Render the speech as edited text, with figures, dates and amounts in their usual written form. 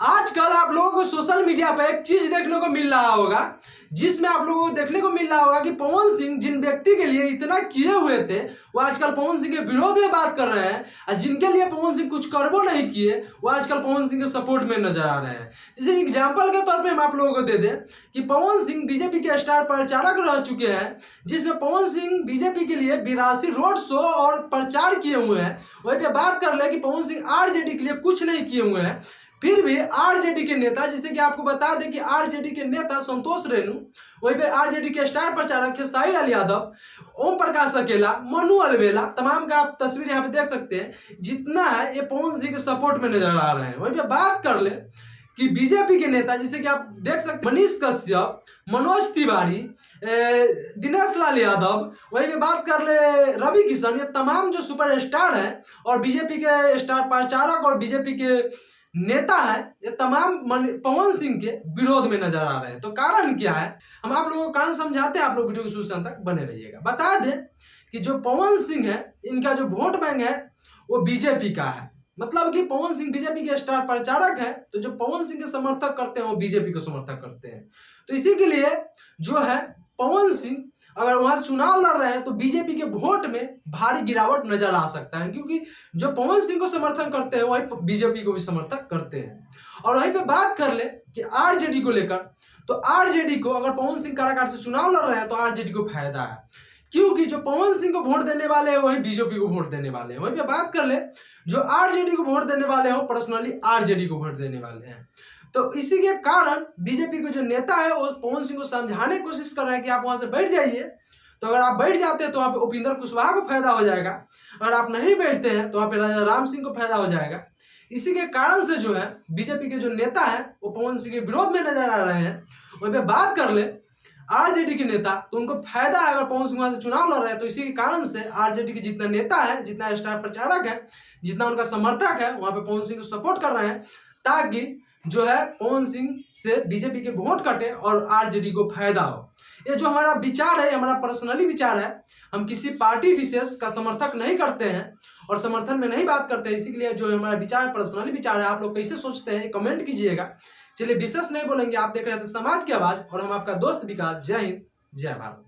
आजकल आप लोगों को सोशल मीडिया पर एक चीज देखने को मिल रहा होगा, जिसमें आप लोगों को देखने को मिल रहा होगा कि पवन सिंह जिन व्यक्ति के लिए इतना किए हुए थे वो आजकल पवन सिंह के विरोध में बात कर रहे हैं, और जिनके लिए पवन सिंह कुछ करबो नहीं किए वो आजकल पवन सिंह के सपोर्ट में नजर आ रहे हैं। जैसे एग्जाम्पल के तौर पे हम आप लोगों को दे दें कि पवन सिंह बीजेपी के स्टार प्रचारक रह चुके हैं, जिसमें पवन सिंह बीजेपी के लिए 82 रोड शो और प्रचार किए हुए हैं। वहीं पे बात कर ले कि पवन सिंह आरजेडी के लिए कुछ नहीं किए हुए हैं, फिर भी आरजेडी के नेता, जैसे कि आपको बता दें कि आरजेडी के नेता संतोष रेणु, वहीं पे आरजेडी के स्टार प्रचारक है साई लाल यादव, ओम प्रकाश अकेला, मनु अलवेला, तमाम का आप तस्वीर यहाँ पे देख सकते हैं, जितना है ये पवन सिंह के सपोर्ट में नजर आ रहे हैं। वहीं पे बात कर ले कि बीजेपी के नेता, जैसे कि आप देख सकते मनीष कश्यप, मनोज तिवारी, दिनेश लाल यादव, वहीं पे बात कर ले रवि किशन, ये तमाम जो सुपरस्टार हैं और बीजेपी के स्टार प्रचारक और बीजेपी के नेता है, ये तमाम पवन सिंह के विरोध में नजर आ रहे हैं। तो कारण क्या है, हम आप लोगों को कारण समझाते हैं, आप लोग वीडियो को शुरू से अंत तक बने रहिएगा। बता दें कि जो पवन सिंह है, इनका जो वोट बैंक है वो बीजेपी का है, मतलब कि पवन सिंह बीजेपी के स्टार प्रचारक है, तो जो पवन सिंह के समर्थक करते हैं वो बीजेपी को समर्थक करते हैं। तो इसी के लिए जो है पवन सिंह अगर वहां चुनाव लड़ रहे हैं तो बीजेपी के वोट में भारी गिरावट नजर आ सकता है, क्योंकि जो पवन सिंह को समर्थन करते हैं वही बीजेपी को भी समर्थन करते हैं। और वहीं पे बात कर ले कि आरजेडी को लेकर, तो आरजेडी को अगर पवन सिंह कारागार से चुनाव लड़ रहे हैं तो आरजेडी को फायदा है, क्योंकि जो पवन सिंह को वोट देने वाले हैं वही बीजेपी को वोट देने वाले हैं। वहीं पे बात कर ले जो आरजेडी को वोट देने वाले हैं पर्सनली आरजेडी को वोट देने वाले हैं। तो इसी के कारण बीजेपी के जो नेता है वो पवन सिंह को समझाने की कोशिश कर रहे हैं कि आप वहां से बैठ जाइए। तो अगर आप बैठ जाते हैं तो वहाँ पे उपेंद्र कुशवाहा को फायदा हो जाएगा, अगर आप नहीं बैठते हैं तो वहाँ पे राजा राम सिंह को फायदा हो जाएगा। इसी के कारण से जो है बीजेपी के जो नेता है वो पवन सिंह के विरोध में नजर आ रहे हैं। वहीं पे बात कर ले आरजेडी के नेता, तो उनको फायदा है अगर पवन सिंह वहां से चुनाव लड़ रहे हैं। तो इसी के कारण से आरजेडी के जितना नेता है, जितना स्टार प्रचारक है, जितना उनका समर्थक है, वहां पे पवन सिंह को सपोर्ट कर रहे हैं, ताकि जो है पवन सिंह से बीजेपी के वोट कटे और आरजेडी को फायदा हो। ये जो हमारा विचार है, हमारा पर्सनली विचार है, हम किसी पार्टी विशेष का समर्थक नहीं करते हैं और समर्थन में नहीं बात करते हैं। इसी के लिए जो हमारा विचार पर्सनली विचार है, आप लोग कैसे सोचते हैं कमेंट कीजिएगा। चलिए विशेष नहीं बोलेंगे, आप देख रहे थे समाज की आवाज और हम आपका दोस्त विकास। जय हिंद, जय भारत।